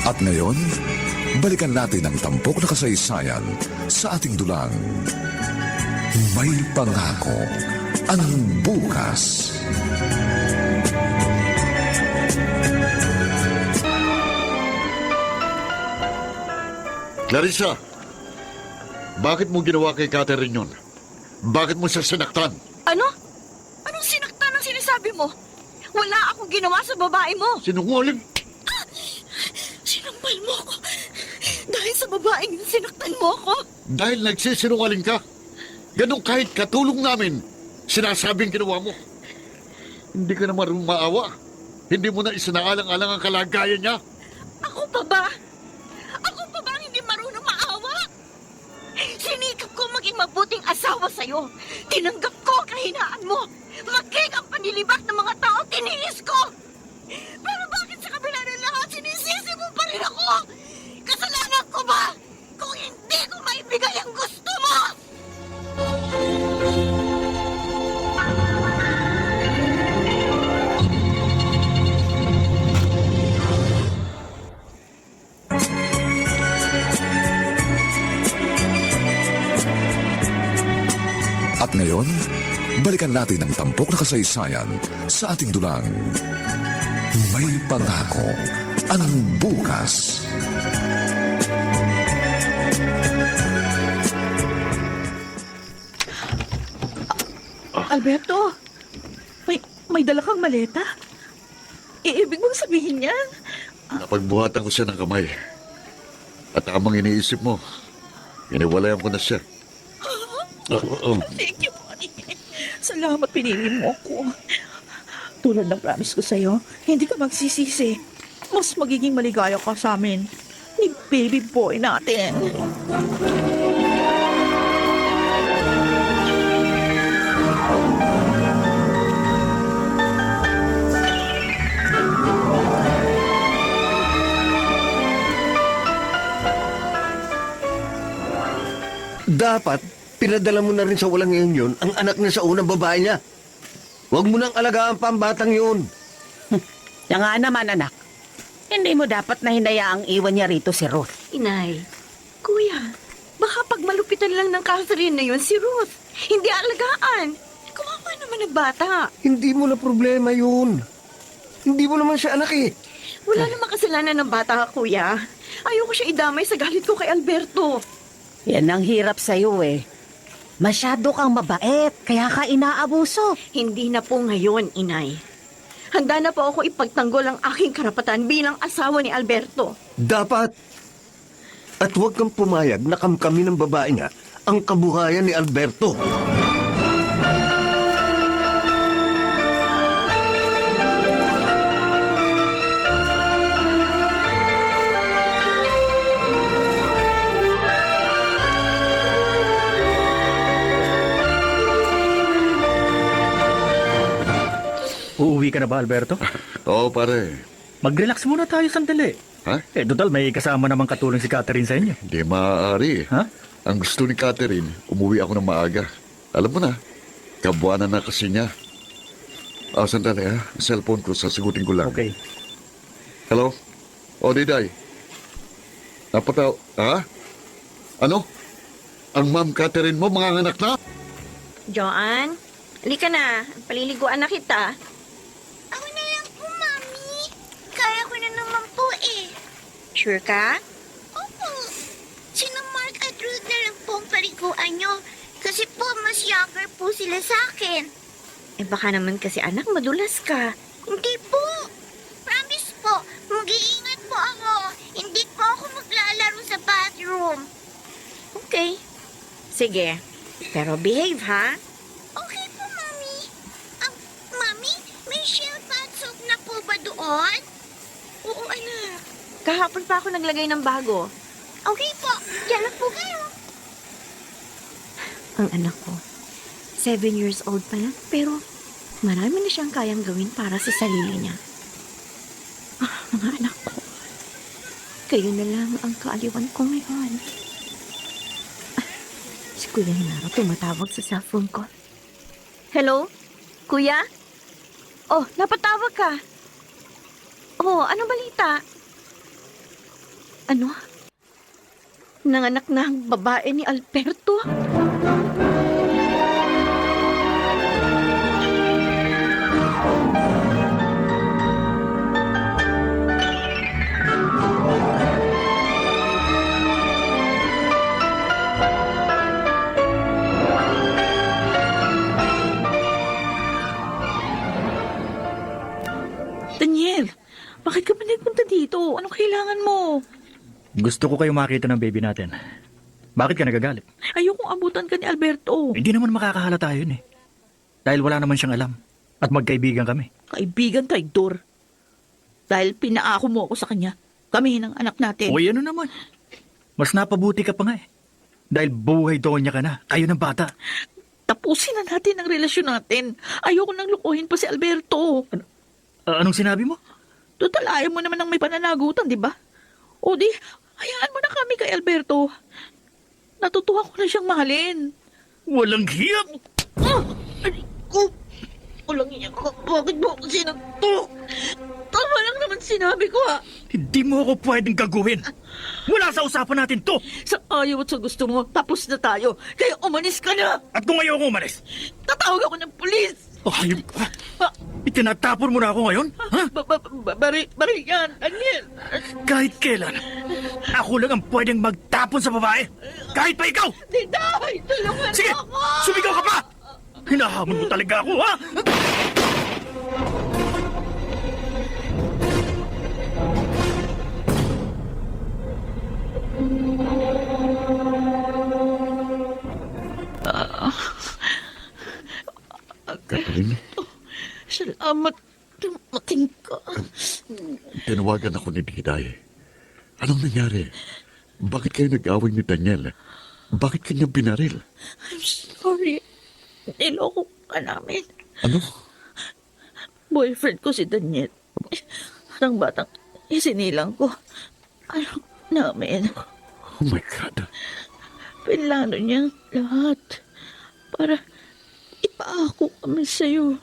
At ngayon, balikan natin ang tampok na kasaysayan sa ating dulang. May pangako ang bukas. Clarissa, bakit mo ginawa kay Catherine yun? Bakit mo siya sinaktan? Ano? Anong sinaktan ang sinasabi mo? Wala akong ginawa sa babae mo. Sinungaling? Sinampal mo ako. Dahil sa babaeng yung sinaktan mo ako. Dahil nagsisinungaling ka. Ganun kahit katulong namin, sinasabing ginawa mo. Hindi ka naman maawa. Hindi mo na isinaalang-alang ang kalagayan niya. Ako pa ba? Ako pa ba ang hindi marunong maawa? Sinikap ko maging mabuting asawa sa'yo. Tinanggap ko ang kahinaan mo. Maging ang panlilibak ng mga tao, tiniis ko. Pero bakit sa kabila ng lahat, sinisisi mo pa rin ako? Kasalanan ko ba? Kung hindi ko maibigay ang gusto mo! At ngayon, balikan natin ang tampok na kasaysayan sa ating dulang. May pangako ang bukas. Alberto, may dala kang maleta? Ibig mong sabihin yan? Napagbuhatan ko siya ng kamay. At amang iniisip mo, iniwalayan ko na siya. Thank you, Bonnie. Salamat, pinili mo ako. Tulad ng promise ko sa'yo, hindi ka magsisisi. Mas magiging maligaya ka sa amin ni baby boy natin. Dapat, pinadala mo na rin sa walang iyon yun ang anak niya sa unang babae niya. Huwag mo nang alagaan pa ang batang yun. Yan nga naman, anak. Hindi mo dapat na hinayaang iwan niya rito si Ruth. Inay, kuya, baka pag malupitan lang ng Catherine na yun si Ruth. Hindi alagaan. Kawawa naman ang bata. Hindi mo na problema yun. Hindi mo naman siya anak eh. Wala namang kasalanan ng bata, kuya. Ayoko siya idamay sa galit ko kay Alberto. Yan ang hirap sa'yo eh. Masyado kang mabait, kaya ka inaabuso. Hindi na po ngayon, inay. Handa na po ako ipagtanggol ang aking karapatan bilang asawa ni Alberto. Dapat. At huwag kang pumayag na kamkami ng babae niya ang kabuhayan ni Alberto. Uuwi ka na ba, Alberto? Oo, pare. Mag-relax muna tayo sandali. Ha? Total, may kasama namang katulong si Catherine sa inyo. Hindi maaari. Ha? Ang gusto ni Catherine, umuwi ako ng maaga. Alam mo na, kabuanan na kasi niya. Sandali ha. Cellphone ko, sasagutin ko lang. Okay. Hello? O, Diday. Napataw, ha? Ano? Ang Ma'am Catherine mo, mga anak na? Joanne, halika na. Paliliguan na kita. Ako na lang po, Mami. Kaya ko na naman po eh. Sure ka? Opo. Sina Mark at Ruth na lang po ang paliguan nyo. Kasi po, mas younger po sila sa akin. Baka naman kasi anak, madulas ka. Hindi po. Promise po, mag-iingat po ako. Hindi po ako maglalaro sa bathroom. Okay. Sige. Pero behave, ha? Okay po, Mami. Mami, may shell bath soap na po ba doon? Oo, anak. Kahapon pa ako naglagay ng bago. Okay po, yan lang po kayo. Ang anak ko, 7 years old pa lang, pero marami na siyang kayang gawin para sa sarili niya. Mga anak ko, kayo na lang ang kaaliwan ko ngayon. Si Kuya Hinaro tumatawag sa cellphone ko. Hello? Kuya? Oh, napatawag ka. Oh, anong balita? Ano? Nanganak na ang babae ni Alberto? Daniel, bakit ka ba nagpunta dito? Anong kailangan mo? Gusto ko kayo makita ng baby natin. Bakit ka nagagalit? Ayokong abutan ka ni Alberto. Hindi naman makakahalata yun eh. Dahil wala naman siyang alam. At magkaibigan kami. Kaibigan, traidor. Dahil pinaako mo ako sa kanya. Kami ng anak natin. O ano naman. Mas napabuti ka pa nga eh. Dahil buhay doon niya ka na. Kayo ng bata. Tapusin na natin ang relasyon natin. Ayoko nang lukuhin pa si Alberto. Anong sinabi mo? Total, ayaw mo naman ng may pananagutan, di ba? O di, hayaan mo na kami kay Alberto. Natutuwa ko na siyang mahalin. Walang hiyap! Ay, ko! Walang iyak ko. Bakit mo ako sinagto? Tama lang naman sinabi ko, ha? Hindi mo ako pwedeng gagawin. Wala sa usapan natin to. Sa ayaw at sa gusto mo, tapos na tayo. Kaya umanis ka na. At kung ayaw ko umalis, Tatawag ako ng pulis. ayun ka. Itinatapon mo na ako ngayon? Ha? Bari yan, Daniel. Kahit kailan, ako lang ang pwedeng magtapon sa babae. Kahit pa ikaw! Diday, tulungan Sige, mo ako. sumigaw ka pa! Hinahamon mo talaga ako, ha? Catherine, Salamat. Dumating ka. tinawagan ako ni Diday. Anong nangyari? Bakit kayo nag-away ni Daniel? Bakit kanya binaril? I'm sorry. Niloko ka namin. Ano? Boyfriend ko si Daniel. Ang batang isinilang ko. Alam namin. Oh my God. Pinlano niya lahat. Para ipaako kami sa'yo.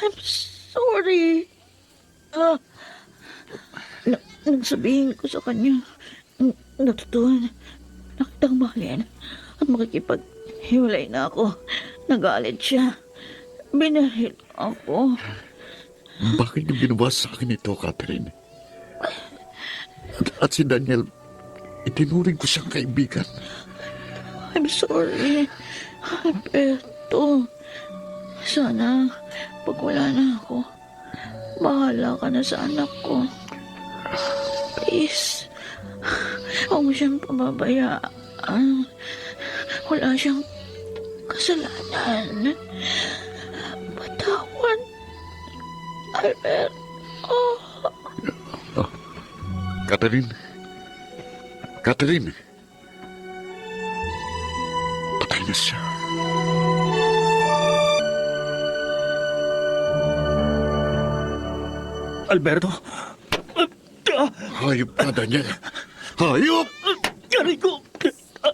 I'm sorry. Nang sabihin ko sa kanya, natutuhan na kitang mahalin at makikipaghiwalay na ako. Nagalit siya. Binahil ako. Bakit niyo binubuhat sa akin ito, Catherine? At si Daniel, itinuring ko siyang kaibigan. I'm sorry. Alberto. Sana, pag wala na ako, bahala ka na sa anak ko. Please. Huwag mo siyang pababayaan. Wala siyang kasalanan. Patawan. Alberto. Catherine? Catherine? Patay na siya. Alberto? Hayop ka, Daniel. Hayop! Aray ko!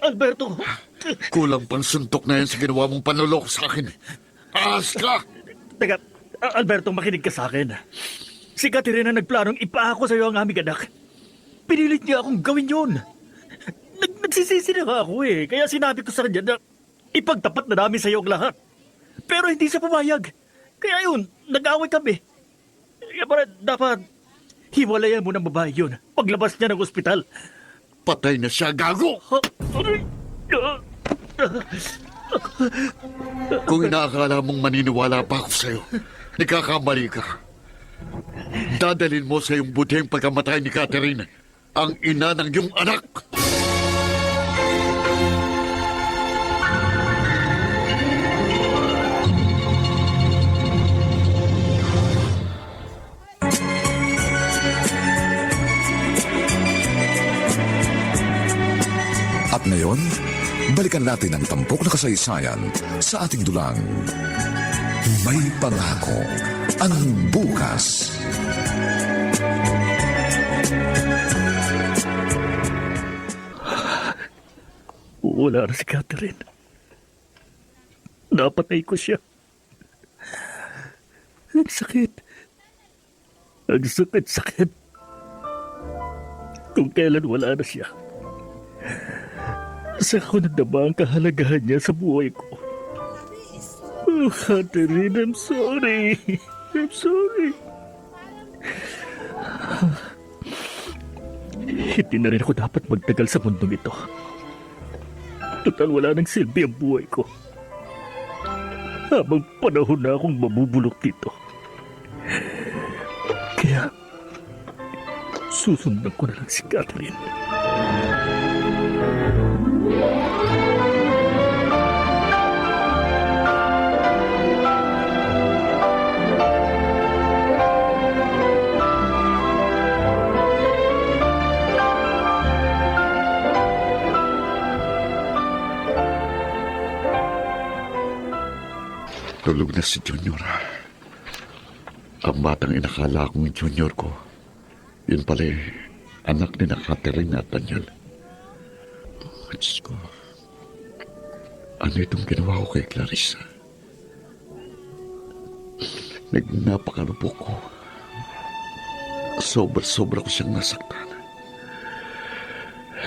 Alberto! Kulang pang suntok na yan sa ginawa mong panloloko sa akin. Ahas ka! Teka, Alberto, makinig ka sa akin. Si Katerina nagplanong ipaako sa iyo ang aming anak. Pinilit niya akong gawin yun. Nagsisisi na nga ako eh. Kaya sinabi ko sa kanya na ipagtapat na namin sa iyo ang lahat. Pero hindi siya pumayag. Kaya yun, nag-away kami. Kaya para dapat hiwalayan mo ng babae yun paglabas niya ng ospital. Patay na siya, gago! Ha? Aray! Kung inaakala mong maniniwala pa ako sa'yo, nagkakamali ka. Dadalhin mo sa iyong butihing pagkamatay ni Catherine, ang ina ng iyong anak. At ngayon, balikan natin ang tampok na kasaysayan sa ating dulang. May pangako ang bukas. Wala na si Catherine. Napatay ko siya. Ang sakit. Ang sakit-sakit. kung kailan wala na siya. Saka ko nadama ang kahalagahan niya sa buhay ko. Oh, Catherine, I'm sorry. I'm sorry. Hindi na rin ako dapat magtagal sa mundong ito. Total wala nang silbi ang buhay ko. Habang panahon na akong mabubulok dito. Kaya, susundan ko na lang si Catherine. Tulog na si Junior. Ang batang inakala kong Junior ko, yun pala anak ni na Catherine at Daniel. Oh, Diyos ko. Ano itong ginawa ko kay Clarissa? Napakalupok ko. Sobra-sobra ko siyang nasaktan.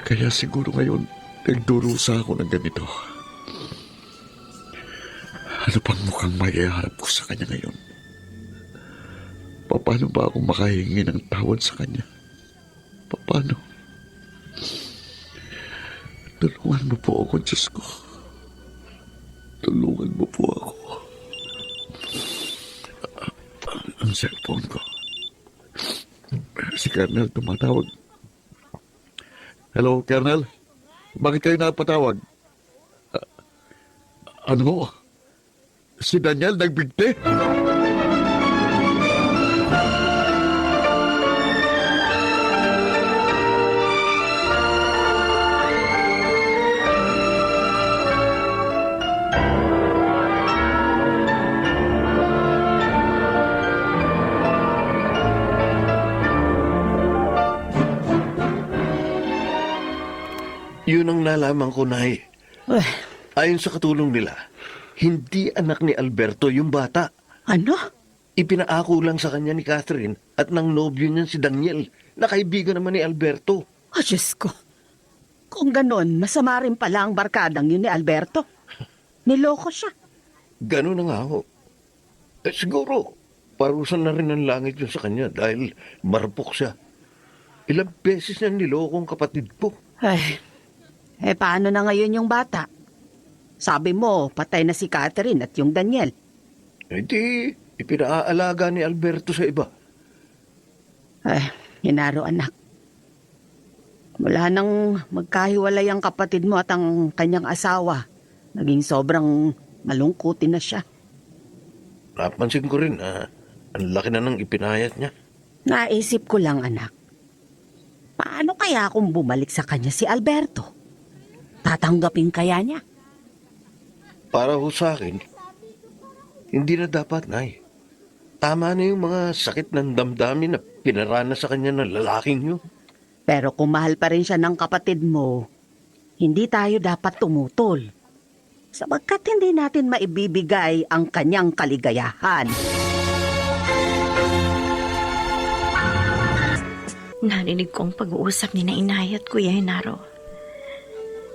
Kaya siguro ngayon, nagdurusa ako ng ganito. Ano pang mukhang maiharap ko sa kanya ngayon? Paano ba ako makahingi ng tawad sa kanya? Paano? Tulungan mo po ako, Diyos ko. Tulungan mo po ako. Ang cellphone ko. Si Colonel tumatawag. Hello, Colonel? Bakit kayo napatawag? Ano? Si Daniel nagbigti? Yun ang nalaman ko, Nay. Ayon sa katulong nila, hindi anak ni Alberto yung bata. Ano? Ipinaako lang sa kanya ni Catherine at ng nobyo niyan si Daniel, na kaibigan naman ni Alberto. Oh, Diyos ko. Kung ganon, masama rin pala ang barkadang yun ni Alberto. Niloko siya. Ganun na nga ho. Siguro, parusan na rin ng langit yun sa kanya dahil marupok siya. Ilang beses niya nilokong kapatid ko. Paano na ngayon yung bata? Sabi mo, patay na si Catherine at yung Daniel. Hindi, ipinaalaga ni Alberto sa iba. Hinaro anak. Mula nang magkahiwalay ang kapatid mo at ang kanyang asawa, naging sobrang malungkutin na siya. Napansin ko rin, ang laki na ng ipinayat niya. Naisip ko lang, anak. Paano kaya kung bumalik sa kanya si Alberto? Tatanggapin kaya niya? Para ho sa akin, hindi na dapat, Nay. Tama na yung mga sakit ng damdamin na pinarana sa kanya ng lalaking yun. Pero kung mahal pa rin siya ng kapatid mo, hindi tayo dapat tumutol. Sapagkat hindi natin maibibigay ang kanyang kaligayahan. Narinig ko ang pag-uusap ni na Inay at Kuya Henaro.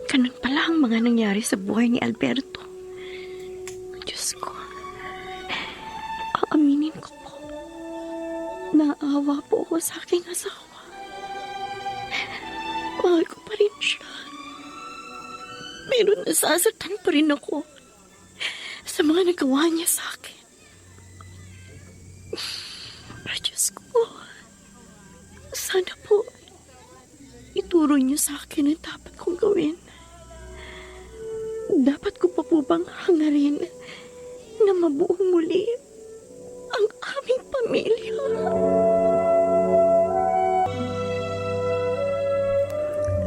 Ganun pala ang mga nangyari sa buhay ni Alberto. Diyos ko. Aaminin ko po. Naawa po ako sa aking asawa. Mahal ko pa rin siya. Pero nasasaktan pa rin ako sa mga nagawa niya sa akin. Pero Diyos ko, sana po ituro niyo sa akin ang dapat kong gawin. Dapat ko pa po bang hangarin na mabuong muli ang aming pamilya?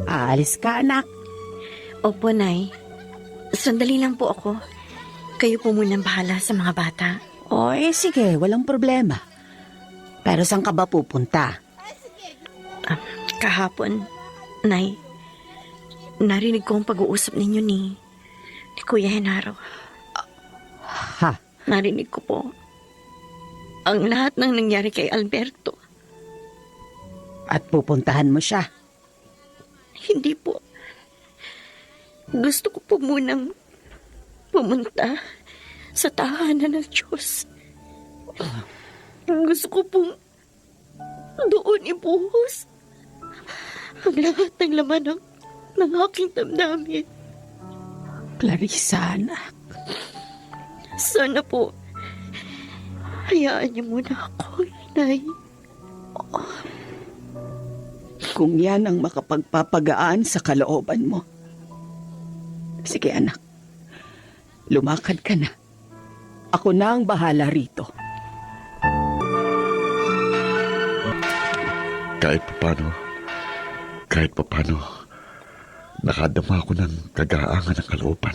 Aalis ka, anak. Opo, Nay. Sandali lang po ako. Kayo po munang bahala sa mga bata. Sige, walang problema. Pero saan ka ba pupunta? Kahapon, Nay, narinig ko ang pag-uusap ninyo ni Kuya Henaro. Ha? Narinig ko po ang lahat ng nangyari kay Alberto. At pupuntahan mo siya? Hindi po. Gusto ko po munang pumunta sa tahanan ng Diyos. Gusto ko pong doon ibuhos ang lahat ng laman ng aking damdamin. Clarissa, anak. Sana po, hayaan niyo muna ako, Inay. Kung yan ang makapagpapagaan sa kalooban mo. Sige anak, lumakad ka na. Ako na ang bahala rito. Kahit papano, nakadama ako ng kagaangan ng kalooban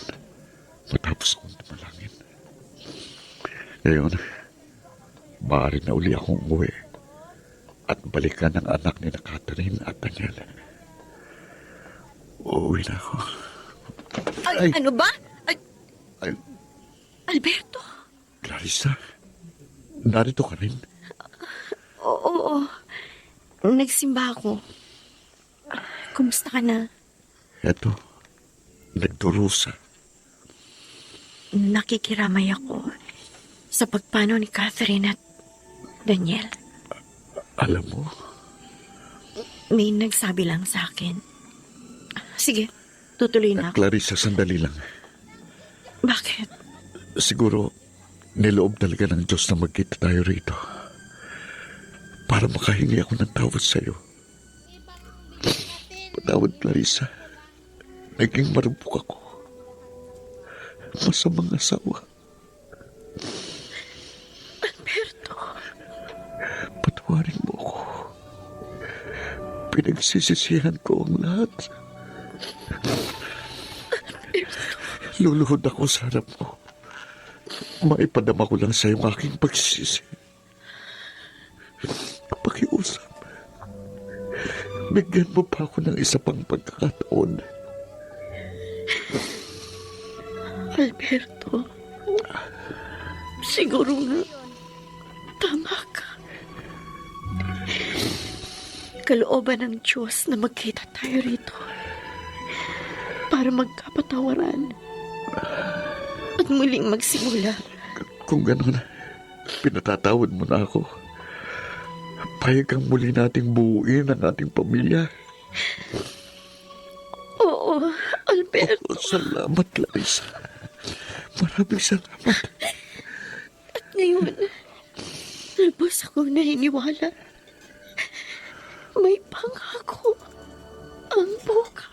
matapos akong tumalangin. Ngayon, maaari na uli akong umuwi at balikan ang anak ni na Catherine at Daniel. Uuwi na ako. Ay, ano ba? Ay, Alberto? Clarissa, narito ka rin. Oo. Nagsimba ako. Kumusta ka na? Eto, nagdurusa. Nakikiramay ako sa pagpano ni Catherine at Daniel. Alam mo, May nagsabi lang sa akin. Sige, tutuloy na ako. Clarissa, sandali lang. Bakit? Siguro, niloob talaga ng Diyos na magkita tayo rito. Para makahingi ako ng tawad sa'yo. Patawad, Clarissa. Naging marupok ako. Masamang asawa. Alberto, Patawarin mo ako. Pinagsisisihan ko ang lahat. Luluhod ako sa harap mo. Maipadama ko lang sa iyong aking pagsisisi. Pakiusap. Bigyan mo pa ako ng isa pang pagkakataon. Alberto, siguro nga, tama ka. Kalooban ng Diyos na magkita tayo rito para magkapatawaran at muling magsimula. Kung gano'n, pinatatawad mo na ako. Payag kang muli nating buuin ang ating pamilya. Oo, Alberto. Oh, salamat, Clarissa. Maraming salamat. At ngayon, lubos akong naniniwala. May pangako ang bukas.